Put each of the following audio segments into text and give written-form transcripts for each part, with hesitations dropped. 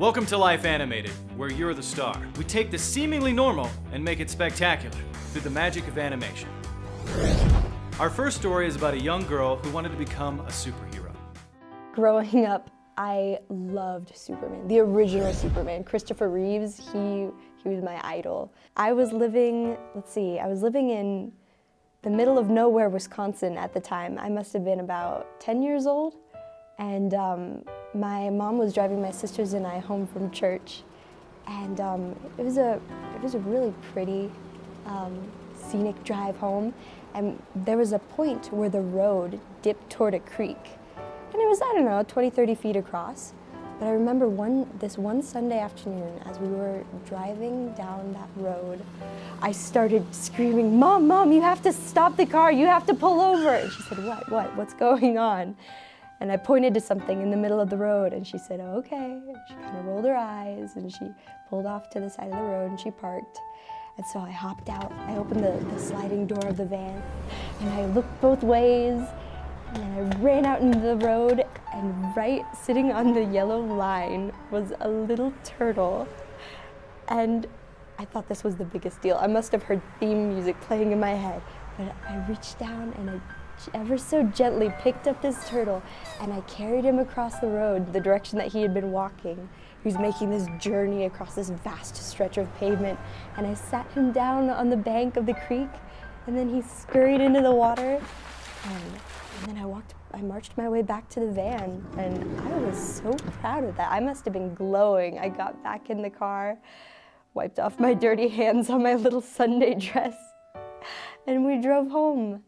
Welcome to Life Animated, where you're the star. We take the seemingly normal and make it spectacular through the magic of animation. Our first story is about a young girl who wanted to become a superhero. Growing up, I loved Superman, the original Superman. Christopher Reeves, he was my idol. I was living in the middle of nowhere, Wisconsin at the time. I must have been about 10 years old. And my mom was driving my sisters and I home from church, and it was a really pretty, scenic drive home. And there was a point where the road dipped toward a creek, and it was, I don't know, 20, 30 feet across. But I remember this one Sunday afternoon, as we were driving down that road, I started screaming, "Mom, Mom, you have to stop the car! You have to pull over!" And she said, "What? What's going on?" And I pointed to something in the middle of the road, and she said, "Oh, okay." And she kind of rolled her eyes, and she pulled off to the side of the road, and she parked. And so I hopped out. I opened the sliding door of the van, and I looked both ways, and then I ran out into the road, and right sitting on the yellow line was a little turtle. And I thought this was the biggest deal. I must have heard theme music playing in my head, but I reached down and I ever so gently picked up this turtle, and I carried him across the road, the direction that he had been walking. He was making this journey across this vast stretch of pavement, and I sat him down on the bank of the creek, and then he scurried into the water, and then I marched my way back to the van, and I was so proud of that. I must have been glowing. I got back in the car, wiped off my dirty hands on my little Sunday dress, and we drove home.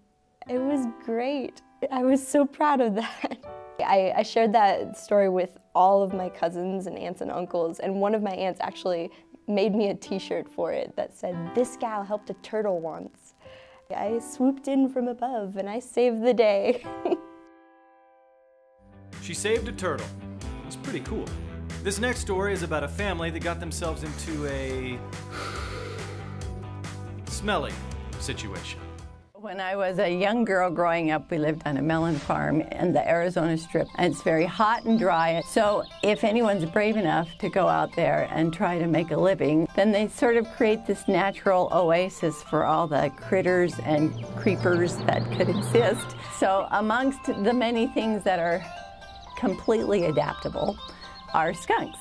It was great. I was so proud of that. I shared that story with all of my cousins and aunts and uncles, and one of my aunts actually made me a t-shirt for it that said, "This gal helped a turtle once." I swooped in from above and I saved the day. She saved a turtle. It was pretty cool. This next story is about a family that got themselves into a smelly situation. When I was a young girl growing up, we lived on a melon farm in the Arizona Strip, and it's very hot and dry. So if anyone's brave enough to go out there and try to make a living, then they sort of create this natural oasis for all the critters and creepers that could exist. So amongst the many things that are completely adaptable are skunks.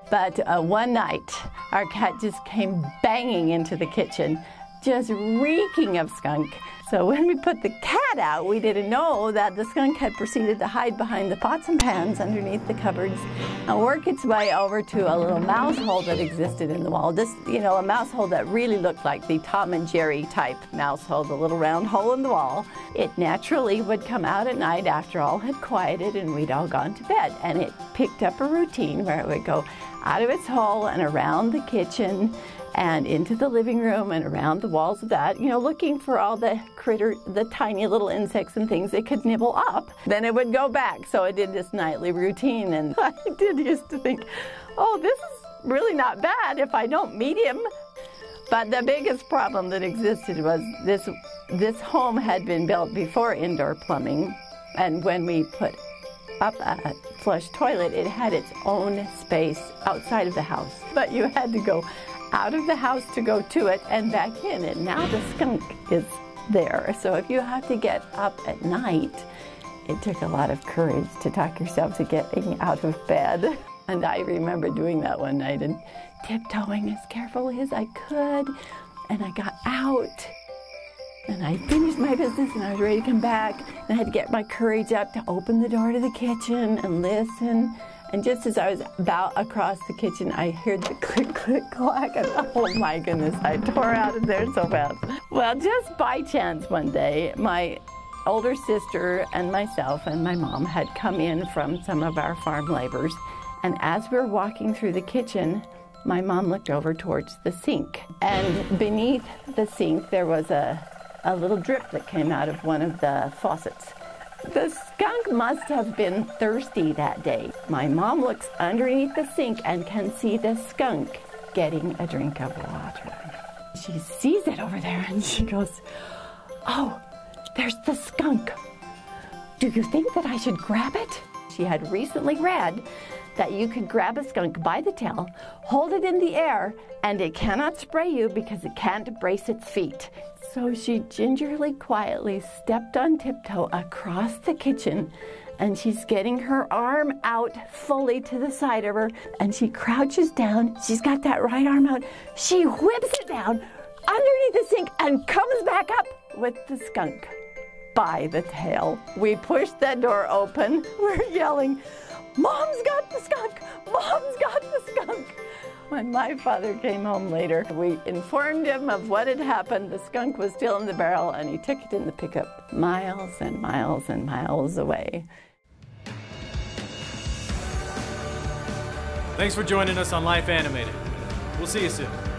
But one night, our cat just came banging into the kitchen, just reeking of skunk. So when we put the cat out, we didn't know that the skunk had proceeded to hide behind the pots and pans underneath the cupboards and work its way over to a little mouse hole that existed in the wall. This, a mouse hole that really looked like the Tom and Jerry type mouse hole, the little round hole in the wall. It naturally would come out at night after all had quieted and we'd all gone to bed. And it picked up a routine where it would go out of its hole and around the kitchen and into the living room and around the walls of that, looking for all the the tiny little insects and things it could nibble up. Then it would go back. So it did this nightly routine, and I used to think, oh, this is really not bad if I don't meet him. But the biggest problem that existed was this home had been built before indoor plumbing, and when we put up a flush toilet, it had its own space outside of the house. But you had to go out of the house to go to it and back in, and now the skunk is there. So if you have to get up at night, it took a lot of courage to talk yourself to getting out of bed. And I remember doing that one night and tiptoeing as carefully as I could, and I got out and I finished my business and I was ready to come back, and I had to get my courage up to open the door to the kitchen and listen. And just as I was about across the kitchen, I heard the click, click, clack, and oh my goodness, I tore out of there so fast. Well, just by chance one day, my older sister and myself and my mom had come in from some of our farm labors, and as we were walking through the kitchen, my mom looked over towards the sink, and beneath the sink there was a little drip that came out of one of the faucets. The skunk must have been thirsty that day. My mom looks underneath the sink and can see the skunk getting a drink of water. She sees it over there and she goes, "Oh, there's the skunk. Do you think that I should grab it?" She had recently read that you could grab a skunk by the tail, hold it in the air, and it cannot spray you because it can't brace its feet. So she gingerly, quietly stepped on tiptoe across the kitchen, and she's getting her arm out fully to the side of her, and she crouches down. She's got that right arm out. She whips it down underneath the sink and comes back up with the skunk by the tail. We pushed that door open. We're yelling, "Mom's got the skunk! Mom's got the skunk!" When my father came home later, we informed him of what had happened. The skunk was still in the barrel, and he took it in the pickup miles and miles and miles away. Thanks for joining us on Life Animated. We'll see you soon.